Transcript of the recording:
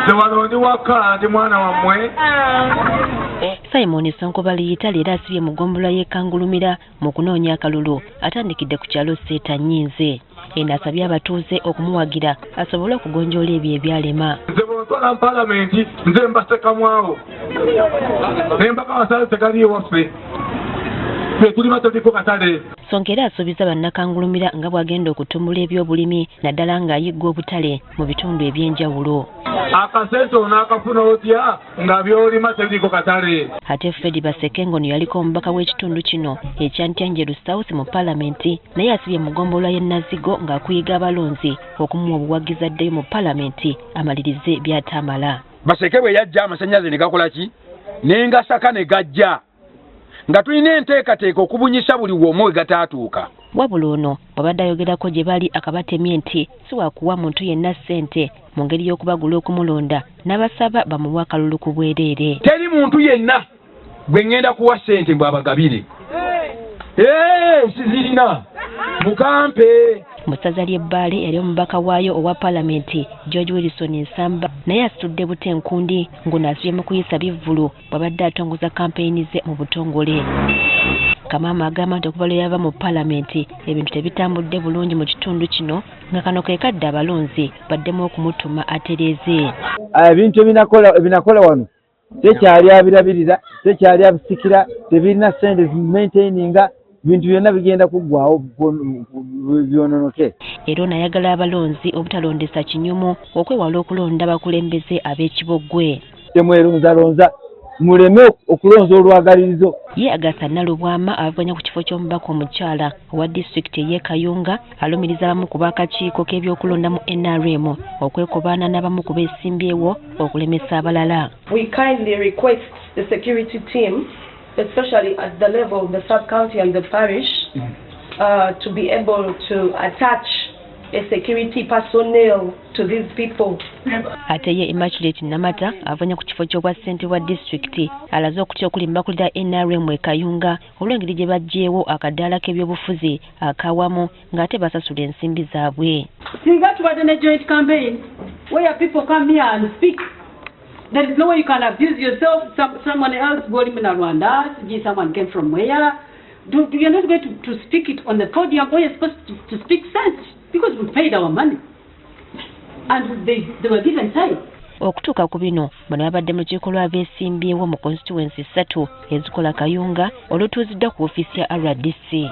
Zewalondi waka ndi mwana wamwe. Simon Sonko baliyita leero asibye mu ggombolola y'e Kangulumira mu kunoonya akalulu atandikidde ku kyalo Seetannyinze. Eno asabye abatuuze okumuwagira asobole okugonjoola ebyo ebyalema. Nze bw'ontwala mu Paalamenti nze mbasekamu awo. Nembaka amasale tegaliyo waffe. Tulima tuliko katale. Sonko era asuubiza bannakangulumira nga bw'agenda okutumbula ebyobulimi naddala ng'ayigga obutale mu bitundu eby'enjawulo. Akasente onaakafuna otya nga byolima tebiiko katale. Ate Fred Basekengo ono yaliko omubaka w'ekitundu kino ekya Ntyanjeru South mu Paalamenti naye asibye mu ggombolola y'e Nazigo ng'akuyiga abalonzi okumuwa obuwagizi addeyo mu Paalamenti amalirize by'atamala. Baseke bwe yajja amasannyalaze ne gakola ki? N'engasaka ne gajja. Nga tulina enteekateeka okubunyisa buli w'omu we gataatuuka. Wabula ono bw'abadde ayogerako gye bali akabatemye nti si waakuwa muntu yenna ssente mu ngeri y'okubagula okumulonda n'abasaba bamuwe akalulu ku bwereere. Teri muntu yenna gwe ngenda kuwa ssente bw'abagabire. Sizirina mukampe. Mu ssaza ly'Ebbaale yali omubaka waayo owa Paalamenti George Wilson Nsamba naye asitudde butenkundi ng'ono asibye mu kuyisa bivvulu bw'abadde atongoza kampeyini ze mu butongole. Kamaama agamba nti okuva lwe yava mu Paalamenti ebintu tebitambudde bulungi mu kitundu kino nga kano ke kadde abalonzi baddemu okumutuma atereeze. Ebintu ebinakola wano tekyali abirabirira, tekyali abisikira, tebirina ssente zimaintaininga, bintu byonna bigenda kuggwawo byononoke. Era onayagala abalonzi obutalondesa kinyumu okwewala okulonda abakulembeze ab'ekiboggwe. Temwerunzalonza muleme okulonza olwagalirizo. Ye Agatha Nalubwama avuganya ku kifo ky'omubaka omukyala owa disitulikiti ey'e Kayunga alumiriza abamu ku b'akakiiko k'ebyokulonda mu NRM okwekobaana n'abamu ku beesimbyewo okulemesa abalala. We kindly request the security team, especially at the level of the sub-county and the parish, to be able to attach a security personnel to these people. Ate ye Immaculate Namata avuganya ku kifo ky'obwa ssente bwa disitulikiti alaze okutya okuli mbakulira NRM e Kayunga olw'engeri gye baggyeewo akaddaala k'ebyobufuzi akawamu ng'ate basasula ensimbi zaabwe. Singa tubadde ne joint campaign where people come here and speak, there is no way you can abuse yourself. Someone else going in Rwanda, someone came from where. You're not going to speak it on the podium where you're supposed to speak sense because we paid our money and they were given time. Okutuuka ku bino bano babadde mu lukiiko lw'abeesimbyewo mu constituency 3 ezikola Kayunga olutuuziddwa ku ofiisi ya RDC.